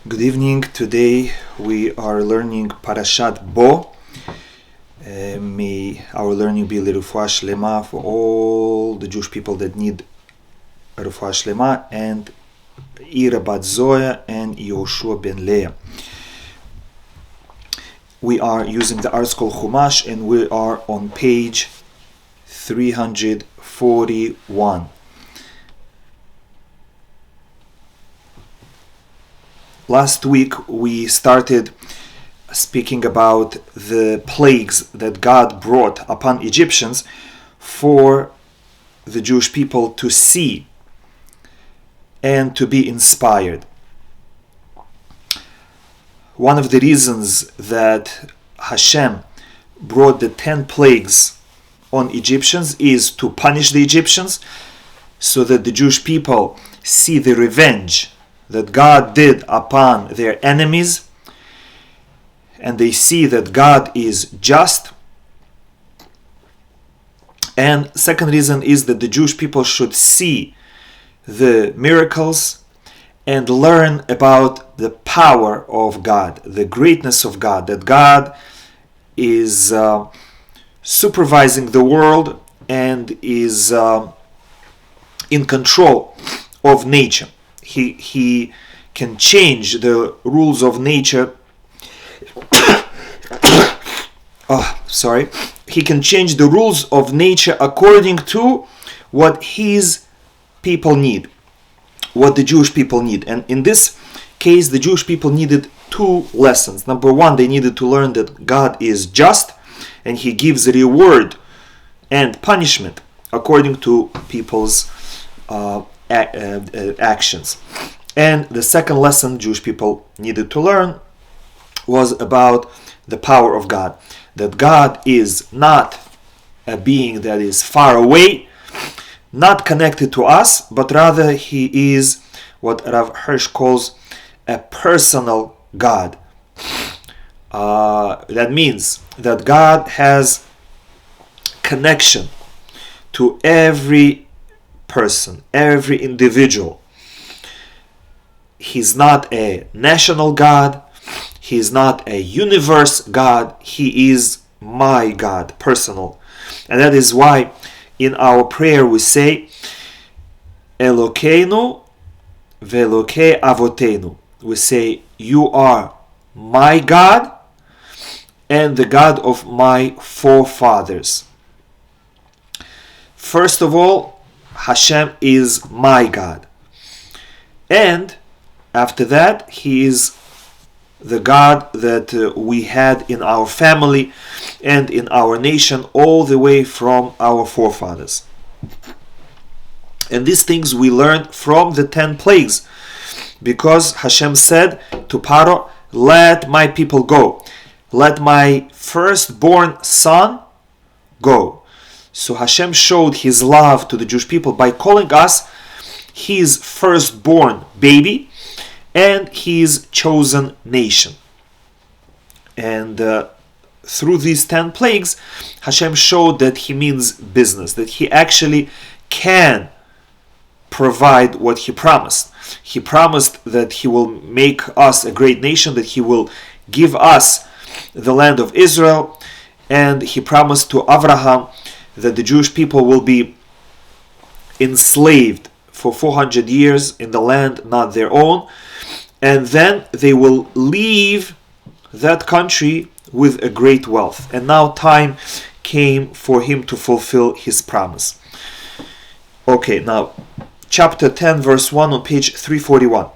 Good evening. Today we are learning Parashat Bo. May our learning be L'Refuah Shlema for all the Jewish people that need Refuah Shlema, and Ira Bat Zoya and Yoshua ben Leah. We are using the article Chumash, and we are on page 341. Last week we started speaking about the plagues that God brought upon Egyptians for the Jewish people to see and to be inspired. One of the reasons that Hashem brought the 10 plagues on Egyptians is to punish the Egyptians, so that the Jewish people see the revenge that God did upon their enemies, and they see that God is just. And second reason is that the Jewish people should see the miracles and learn about the power of God, the greatness of God, that God is supervising the world and is in control of nature. He can change the rules of nature. He can change the rules of nature according to what his people need, what the Jewish people need. And in this case, the Jewish people needed two lessons. Number one, they needed to learn that God is just, and he gives reward and punishment according to people's actions. And the second lesson Jewish people needed to learn was about the power of God, that God is not a being that is far away, not connected to us, but rather he is what Rav Hirsch calls a personal God. That means that God has connection to every person, every individual. He's not a national God. He is not a universe God. He is my God, personal. And that is why in our prayer we say Elokeinu ve'Elokei Avotenu. We say, you are my God and the God of my forefathers. First of all, Hashem is my God. And after that, he is the God that we had in our family and in our nation all the way from our forefathers. And these things we learned from the 10 plagues, because Hashem said to Paro, let my people go. Let my firstborn son go. So Hashem showed his love to the Jewish people by calling us his firstborn baby and his chosen nation. And through these 10 plagues, Hashem showed that he means business, that he actually can provide what he promised. He promised that he will make us a great nation, that he will give us the land of Israel, and he promised to Abraham that the Jewish people will be enslaved for 400 years in the land not their own, and then they will leave that country with a great wealth. And now time came for him to fulfill his promise. Okay, now chapter 10 verse 1 on page 341.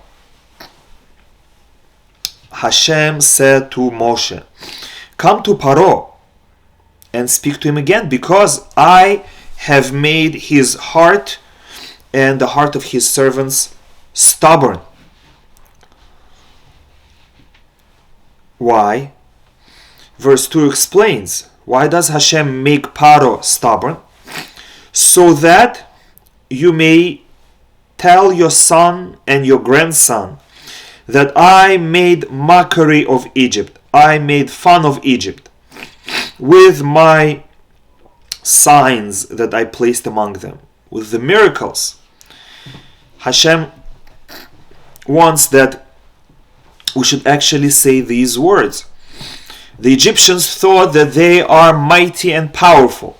Hashem said to Moshe, come to Paro and speak to him again, because I have made his heart and the heart of his servants stubborn. Why? Verse 2 explains, why does Hashem make Paro stubborn? So that you may tell your son and your grandson that I made mockery of Egypt. I made fun of Egypt with my signs that I placed among them, with the miracles. Hashem wants that we should actually say these words. The Egyptians thought that they are mighty and powerful,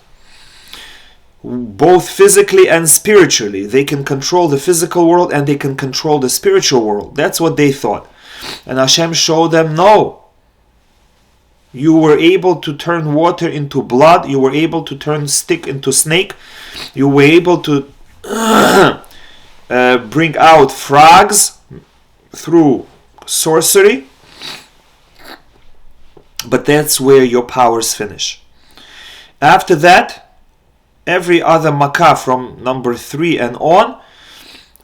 both physically and spiritually. They can control the physical world and they can control the spiritual world. That's what they thought. And Hashem showed them, no. You were able to turn water into blood. You were able to turn stick into snake. You were able to bring out frogs through sorcery. But that's where your powers finish. After that, every other makkah from number 3 and on,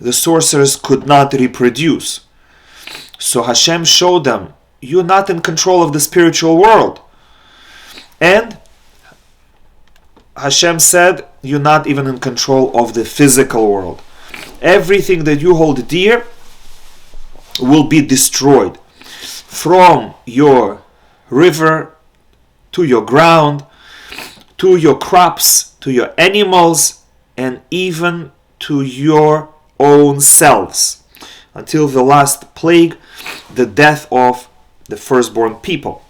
the sorcerers could not reproduce. So Hashem showed them, you're not in control of the spiritual world. And Hashem said, you're not even in control of the physical world. Everything that you hold dear will be destroyed. From your river, to your ground, to your crops, to your animals, and even to your own selves. Until the last plague, the death of the firstborn people.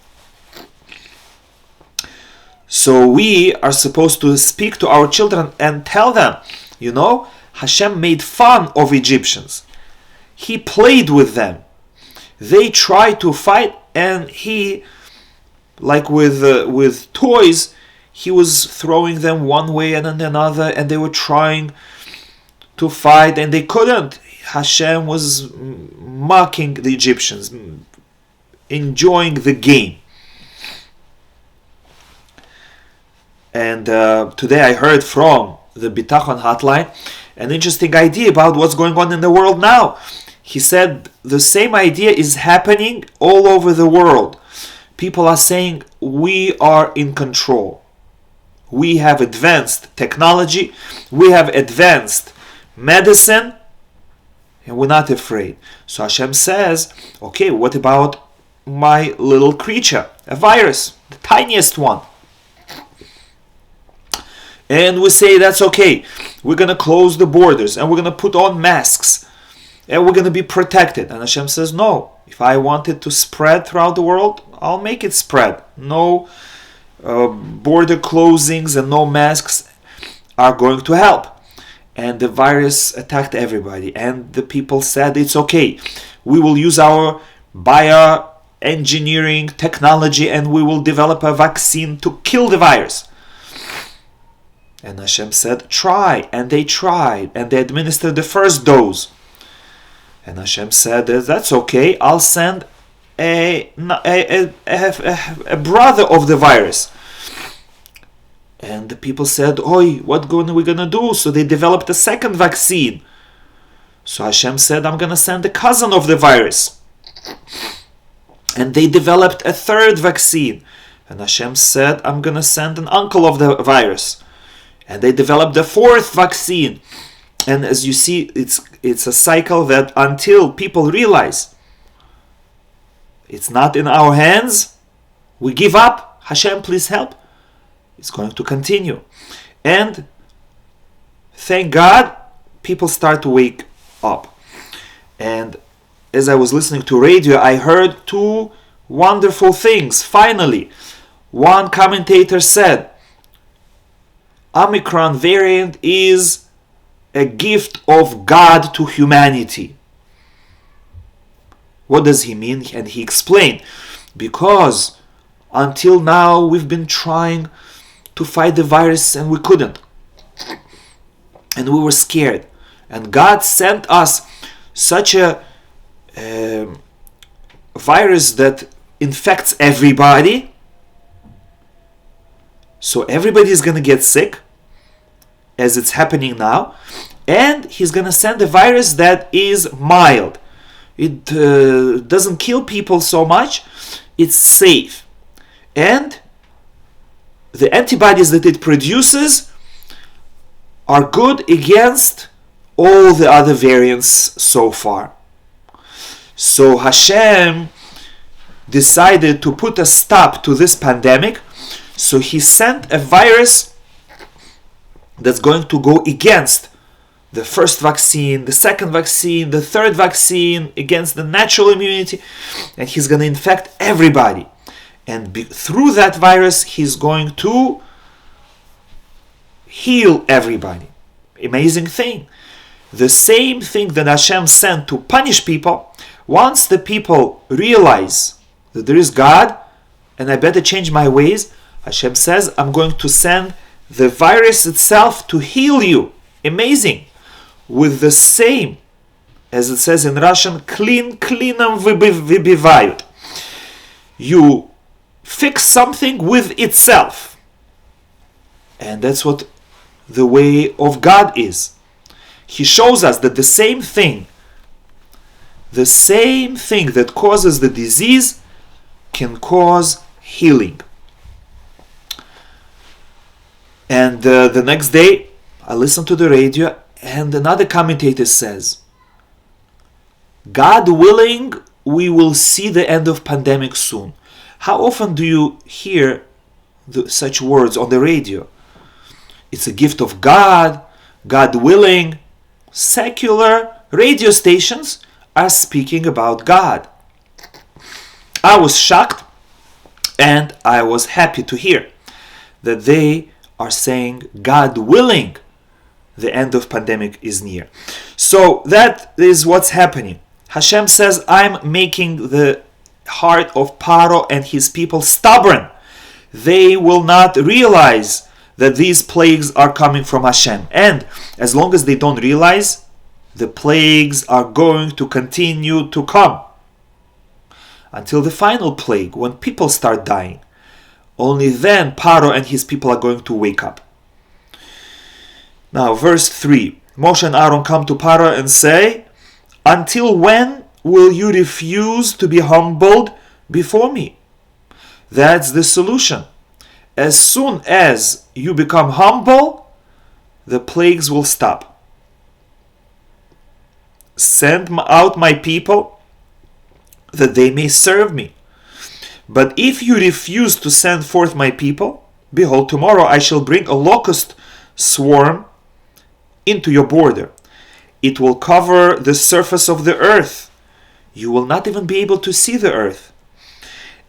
So we are supposed to speak to our children and tell them, Hashem made fun of Egyptians. He played with them. They tried to fight, and he, like with toys, he was throwing them one way and then another, and they were trying to fight and they couldn't. Hashem was mocking the Egyptians, enjoying the game. And today I heard from the Bitachon hotline an interesting idea about what's going on in the world now. He said the same idea is happening all over the world. People are saying we are in control. We have advanced technology, we have advanced medicine, and we're not afraid. So Hashem says, okay, what about my little creature, a virus, the tiniest one? And we say that's okay. We're going to close the borders and we're going to put on masks and we're going to be protected. And Hashem says, no, if I want it to spread throughout the world, I'll make it spread. No border closings and no masks are going to help. And the virus attacked everybody. And the people said, it's okay. We will use our bioengineering technology and we will develop a vaccine to kill the virus. And Hashem said, try. And they tried. And they administered the first dose. And Hashem said, that's okay. I'll send a brother of the virus. And the people said, oi, what are we going to do? So they developed a second vaccine. So Hashem said, I'm going to send a cousin of the virus. And they developed a third vaccine. And Hashem said, I'm going to send an uncle of the virus. And they developed the fourth vaccine. And as you see, it's a cycle that until people realize it's not in our hands, we give up, Hashem, please help, it's going to continue. And thank God, people start to wake up. And as I was listening to radio, I heard two wonderful things. Finally, one commentator said, Omicron variant is a gift of God to humanity. What does he mean? And he explained, because until now we've been trying to fight the virus and we couldn't. And we were scared. And God sent us such a virus that infects everybody. So everybody is going to get sick, as it's happening now. And he's going to send a virus that is mild. It doesn't kill people so much. It's safe. And the antibodies that it produces are good against all the other variants so far. So Hashem decided to put a stop to this pandemic. So he sent a virus that's going to go against the first vaccine, the second vaccine, the third vaccine against the natural immunity, and he's going to infect everybody. And through that virus, he's going to heal everybody. Amazing thing. The same thing that Hashem sent to punish people, once the people realize that there is God, and I better change my ways, Hashem says, I'm going to send the virus itself to heal you. Amazing. With the same, as it says in Russian, klinam vybivают. You fix something with itself. And that's what the way of God is. He shows us that the same thing that causes the disease can cause healing. And the next day, I listened to the radio, and another commentator says, God willing, we will see the end of pandemic soon. How often do you hear such words on the radio? It's a gift of God, God willing. Secular radio stations are speaking about God. I was shocked, and I was happy to hear that they are saying, God willing, the end of pandemic is near. So that is what's happening. Hashem says, I'm making the heart of Paro and his people stubborn. They will not realize that these plagues are coming from Hashem. And as long as they don't realize, the plagues are going to continue to come. Until the final plague, when people start dying. Only then Paro and his people are going to wake up. Now, verse 3. Moshe and Aaron come to Paro and say, until when will you refuse to be humbled before me? That's the solution. As soon as you become humble, the plagues will stop. Send out my people that they may serve me. But if you refuse to send forth my people, behold, tomorrow I shall bring a locust swarm into your border. It will cover the surface of the earth. You will not even be able to see the earth.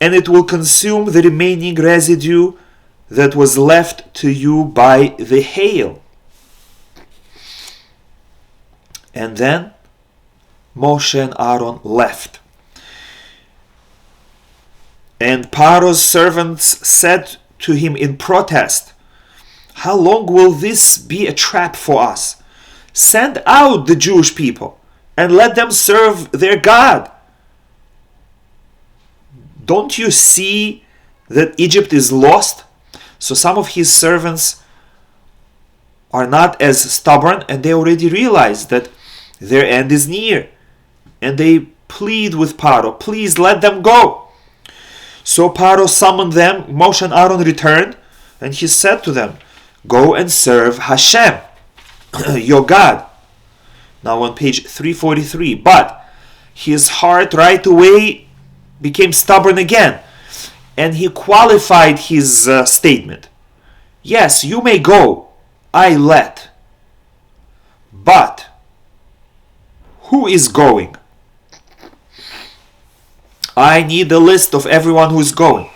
And it will consume the remaining residue that was left to you by the hail. And then Moshe and Aaron left. And Paro's servants said to him in protest, how long will this be a trap for us? Send out the Jewish people and let them serve their God. Don't you see that Egypt is lost? So some of his servants are not as stubborn, and they already realize that their end is near. And they plead with Paro, please let them go. So Paro summoned them. Moshe and Aaron returned, and he said to them, go and serve Hashem, your God. Now on page 343, but his heart right away became stubborn again, and he qualified his statement. Yes, you may go, I let. But who is going? I need a list of everyone who is going.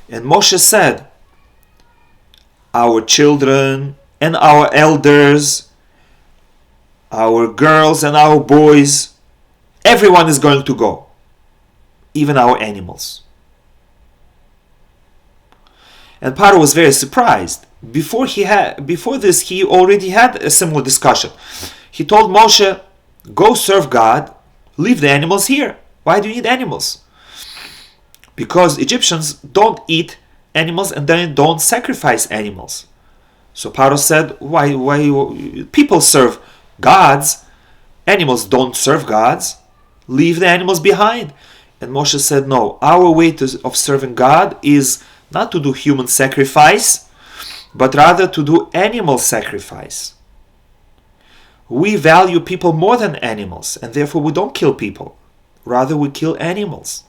And Moshe said, our children and our elders, our girls and our boys, everyone is going to go, even our animals. And Paro was very surprised. Before this, he already had a similar discussion. He told Moshe, go serve God, leave the animals here. Why do you need animals? Because Egyptians don't eat animals and then don't sacrifice animals. So Paro said, why people serve gods, animals don't serve gods, leave the animals behind. And Moshe said, no, our way of serving God is not to do human sacrifice, but rather to do animal sacrifice. We value people more than animals, and therefore we don't kill people. Rather, we kill animals.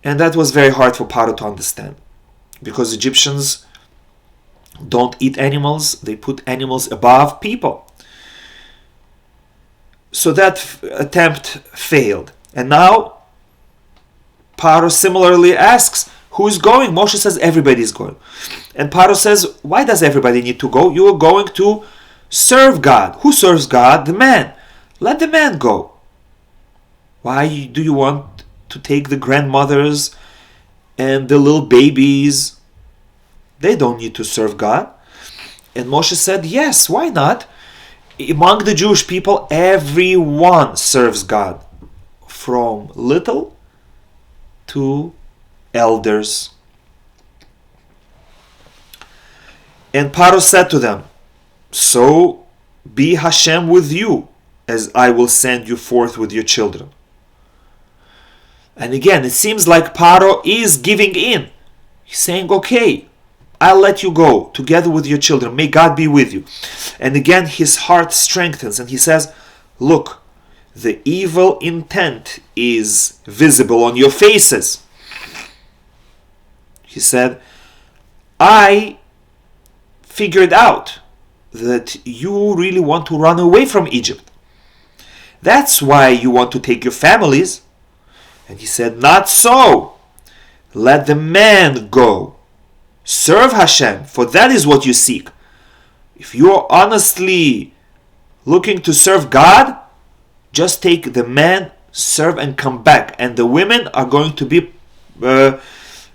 And that was very hard for Paro to understand, because Egyptians don't eat animals, they put animals above people. So that attempt failed. And now Paro similarly asks, who's going? Moshe says, everybody's going. And Paro says, why does everybody need to go? You are going to serve God. Who serves God? The man. Let the man go. Why do you want to take the grandmothers and the little babies? They don't need to serve God. And Moshe said, yes, why not? Among the Jewish people, everyone serves God, from little to elders. And Paro said to them, so be Hashem with you, as I will send you forth with your children. And again, it seems like Paro is giving in. He's saying, okay, I'll let you go together with your children. May God be with you. And again, his heart strengthens and he says, look, the evil intent is visible on your faces. He said, I figured out that you really want to run away from Egypt. That's why you want to take your families. And he said, not so. Let the man go. Serve Hashem, for that is what you seek. If you are honestly looking to serve God, just take the man, serve, and come back. And the women are going to be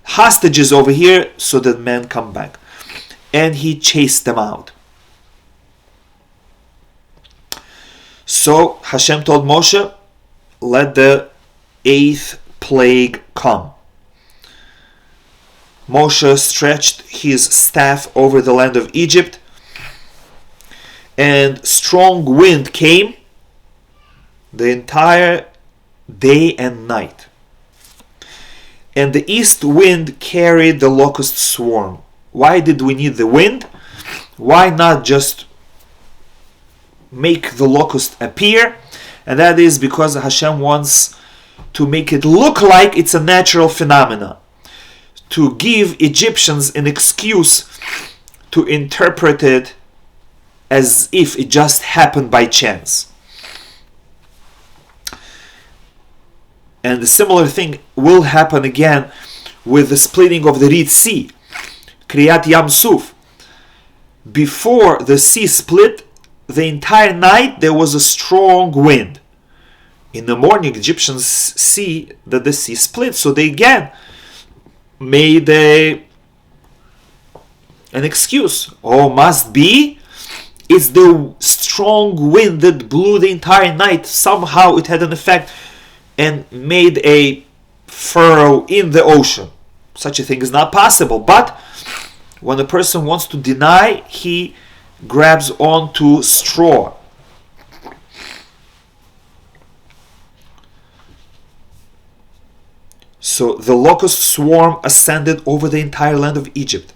hostages over here, so that men come back. And he chased them out. So Hashem told Moshe, let the 8th plague come. Moshe stretched his staff over the land of Egypt, and strong wind came the entire day and night. And the east wind carried the locust swarm. Why did we need the wind? Why not just make the locust appear? And that is because Hashem wants to make it look like it's a natural phenomenon, to give Egyptians an excuse to interpret it as if it just happened by chance. And a similar thing will happen again with the splitting of the Red Sea, Kriyat Yam Suf. Before the sea split, the entire night there was a strong wind. In the morning, Egyptians see that the sea split, so they again made an excuse. Oh, must be it's the strong wind that blew the entire night. Somehow it had an effect and made a furrow in the ocean. Such a thing is not possible. But when a person wants to deny, he grabs onto straw. So the locust swarm ascended over the entire land of Egypt.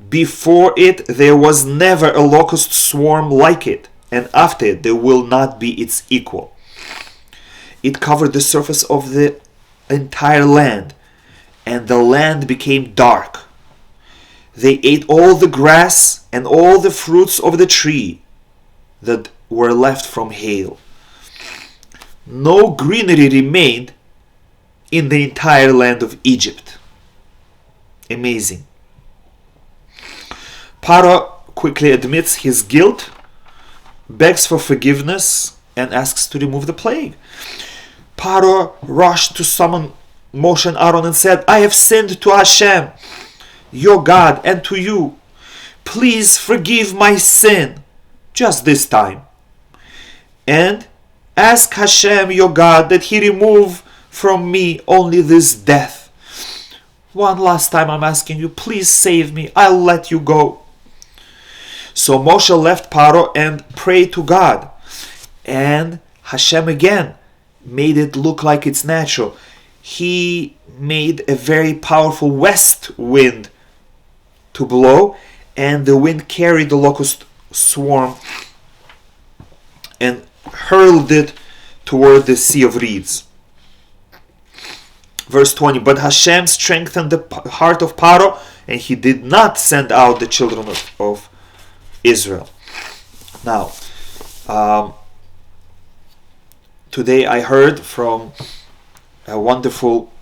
Before it, there was never a locust swarm like it, and after it, there will not be its equal. It covered the surface of the entire land, and the land became dark. They ate all the grass and all the fruits of the tree that were left from hail. No greenery remained in the entire land of Egypt. Amazing. Paro quickly admits his guilt, begs for forgiveness, and asks to remove the plague. Paro rushed to summon Moshe and Aaron and said, I have sinned to Hashem, your God, and to you. Please forgive my sin, just this time. And ask Hashem, your God, that he remove from me only this death. One last time I'm asking you, please save me. I'll let you go. So Moshe left Paro and prayed to God. And Hashem again made it look like it's natural. He made a very powerful west wind to blow, and the wind carried the locust swarm and hurled it toward the Sea of Reeds. Verse 20, but Hashem strengthened the heart of Paro, and he did not send out the children of Israel. Now, today I heard from a wonderful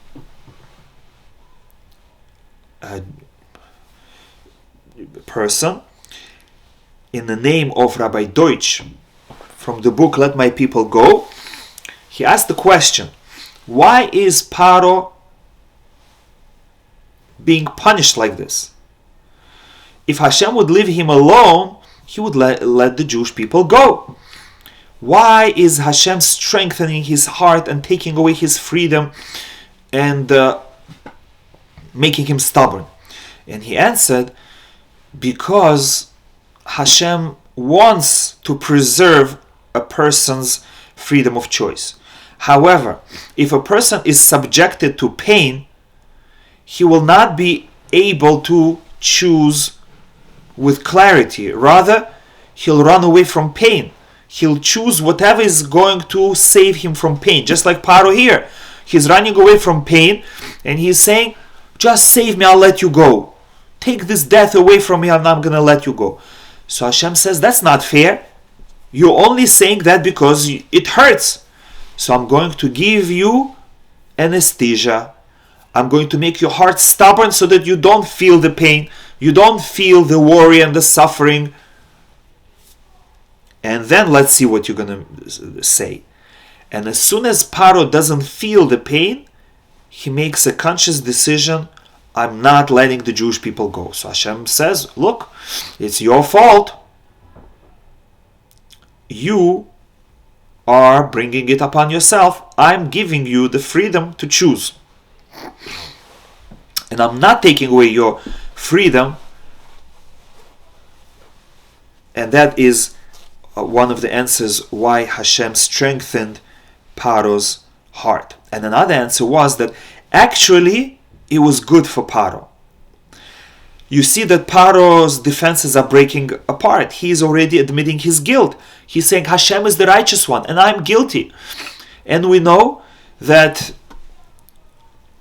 person in the name of Rabbi Deutsch from the book Let My People Go. He asked the question, why is Paro being punished like this? If Hashem would leave him alone, he would let the Jewish people go. Why is Hashem strengthening his heart and taking away his freedom and making him stubborn? And he answered, because Hashem wants to preserve a person's freedom of choice. However, if a person is subjected to pain, he will not be able to choose with clarity. Rather, he'll run away from pain. He'll choose whatever is going to save him from pain. Just like Paro here. He's running away from pain and he's saying, just save me, I'll let you go. Take this death away from me and I'm going to let you go. So Hashem says, that's not fair. You're only saying that because it hurts. So I'm going to give you anesthesia. I'm going to make your heart stubborn so that you don't feel the pain. You don't feel the worry and the suffering. And then let's see what you're going to say. And as soon as Paro doesn't feel the pain, he makes a conscious decision, I'm not letting the Jewish people go. So Hashem says, look, it's your fault. You are bringing it upon yourself. I'm giving you the freedom to choose. And I'm not taking away your freedom. And that is one of the answers why Hashem strengthened Paro's heart. And another answer was that actually it was good for Paro. You see that Paro's defenses are breaking apart. He is already admitting his guilt. He's saying Hashem is the righteous one and I'm guilty. And we know that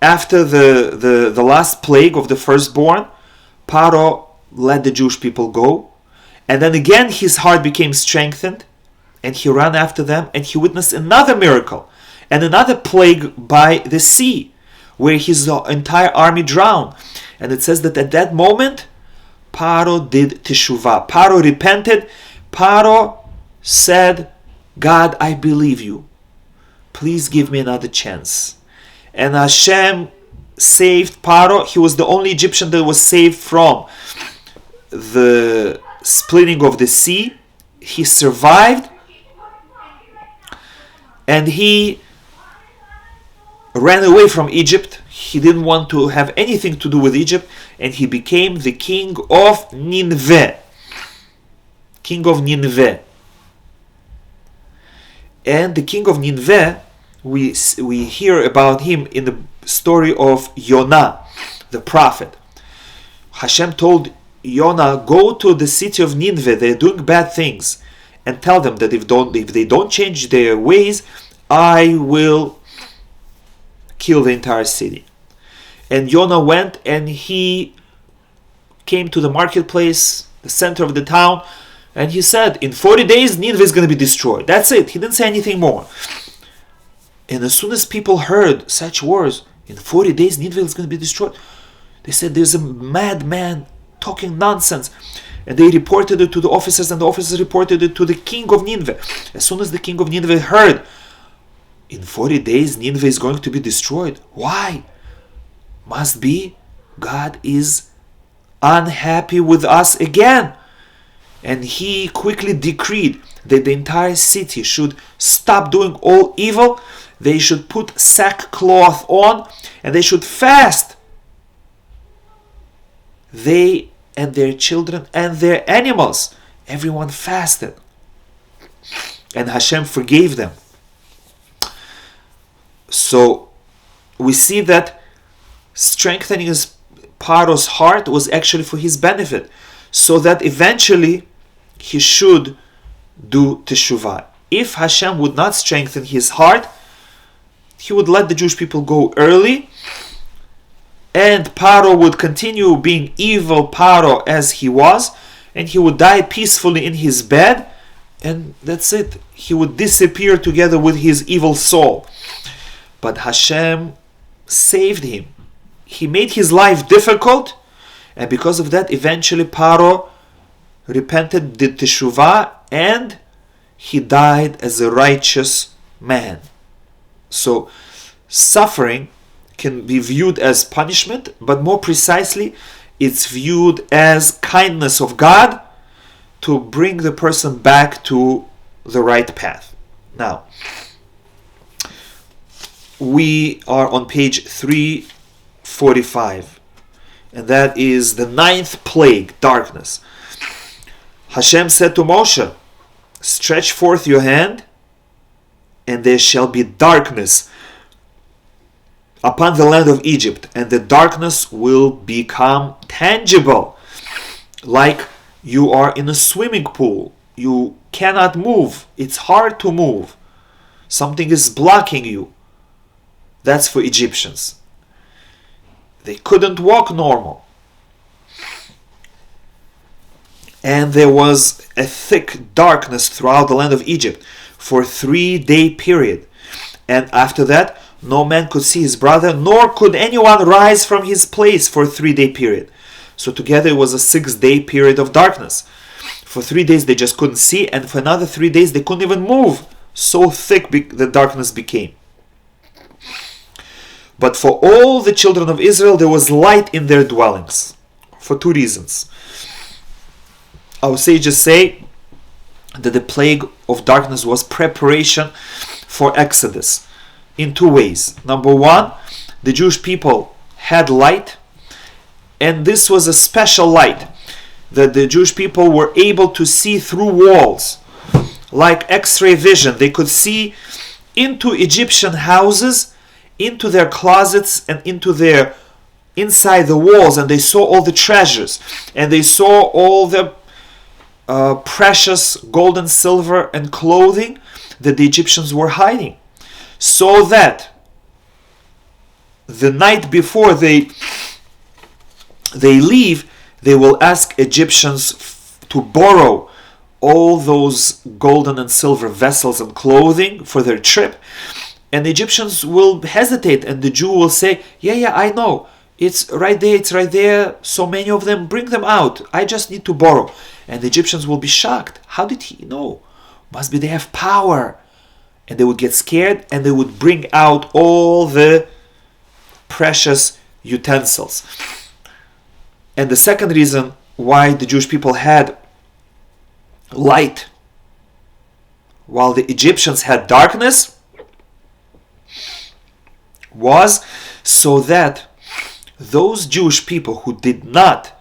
after the last plague of the firstborn, Paro let the Jewish people go. And then again his heart became strengthened and he ran after them and he witnessed another miracle and another plague by the sea where his entire army drowned. And it says that at that moment Paro did teshuvah. Paro repented. Paro said, God, I believe you. Please give me another chance. And Hashem saved Paro. He was the only Egyptian that was saved from the splitting of the sea. He survived and he ran away from Egypt. He didn't want to have anything to do with Egypt and he became the king of Nineveh. King of Nineveh. And the king of Nineveh, we hear about him in the story of Yonah, the prophet. Hashem told Yonah, go to the city of Nineveh, they're doing bad things, and tell them that if they don't change their ways, I will kill the entire city. And Yonah went and he came to the marketplace, the center of the town, and he said, in 40 days, Nineveh is going to be destroyed. That's it. He didn't say anything more. And as soon as people heard such words, in 40 days, Nineveh is going to be destroyed, they said, there's a madman talking nonsense. And they reported it to the officers, and the officers reported it to the king of Nineveh. As soon as the king of Nineveh heard, in 40 days, Nineveh is going to be destroyed. Why? Must be God is unhappy with us again. And he quickly decreed that the entire city should stop doing all evil. They should put sackcloth on and they should fast. They and their children and their animals. Everyone fasted. And Hashem forgave them. So we see that strengthening Paro's heart was actually for his benefit, so that eventually he should do teshuvah. If Hashem would not strengthen his heart, he would let the Jewish people go early, and Paro would continue being evil Paro as he was, and he would die peacefully in his bed, and that's it. He would disappear together with his evil soul. But Hashem saved him. He made his life difficult, and because of that, eventually Paro repented, did teshuvah, and he died as a righteous man. So suffering can be viewed as punishment, but more precisely, it's viewed as kindness of God to bring the person back to the right path. Now, we are on page 345, and that is the 9th plague, darkness. Hashem said to Moshe, stretch forth your hand, and there shall be darkness upon the land of Egypt, and the darkness will become tangible, like you are in a swimming pool. You cannot move. It's hard to move. Something is blocking you. That's for Egyptians. They couldn't walk normal. And there was a thick darkness throughout the land of Egypt for a 3-day period. And after that, no man could see his brother, nor could anyone rise from his place for a 3-day period. So together it was a 6-day period of darkness. For 3 days they just couldn't see, and for another 3 days they couldn't even move. So thick the darkness became. But for all the children of Israel there was light in their dwellings. For 2 reasons. Our sages say that the plague of darkness was preparation for Exodus in 2 ways. Number 1, the Jewish people had light, and this was a special light that the Jewish people were able to see through walls, like X-ray vision. They could see into Egyptian houses, into their closets, and inside the walls, and they saw all the treasures, and they saw all the precious gold and silver and clothing that the Egyptians were hiding, so that the night before they leave, they will ask Egyptians to borrow all those golden and silver vessels and clothing for their trip, and the Egyptians will hesitate, and the Jew will say, yeah, I know, it's right there, so many of them, bring them out, I just need to borrow. And the Egyptians will be shocked. How did he know? Must be they have power. And they would get scared, and they would bring out all the precious utensils. And the second reason why the Jewish people had light while the Egyptians had darkness was so that those Jewish people who did not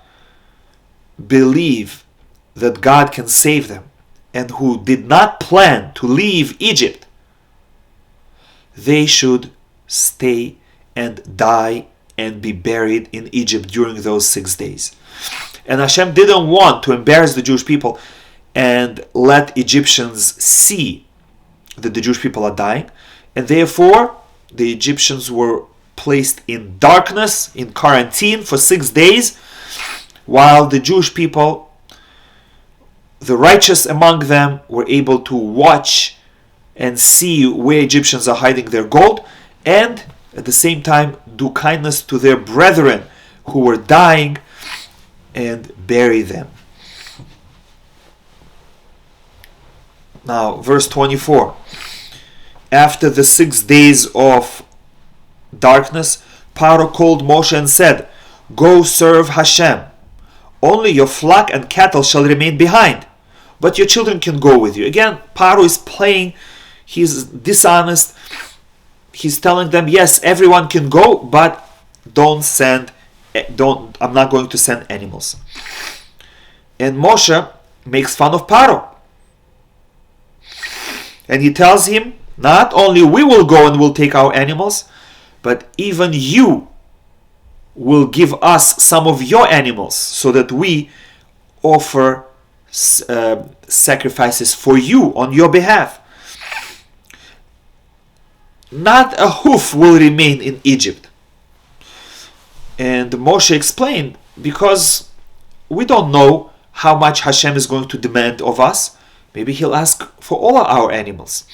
believe that God can save them and who did not plan to leave Egypt, they should stay and die and be buried in Egypt during those 6 days. And Hashem didn't want to embarrass the Jewish people and let Egyptians see that the Jewish people are dying, and therefore the Egyptians were placed in darkness, in quarantine for 6 days, while the Jewish people, the righteous among them, were able to watch and see where Egyptians are hiding their gold, and at the same time do kindness to their brethren who were dying and bury them. Now, verse 24. After the 6 days of darkness, Paro called Moshe and said, "Go serve Hashem. Only your flock and cattle shall remain behind, but your children can go with you." Again, Paro is playing, he's dishonest. He's telling them, yes, everyone can go, but I'm not going to send animals. And Moshe makes fun of Paro. And he tells him, not only we will go and will take our animals, but even you will give us some of your animals so that we offer sacrifices for you on your behalf. Not a hoof will remain in Egypt. And Moshe explained, because we don't know how much Hashem is going to demand of us. Maybe he'll ask for all our animals.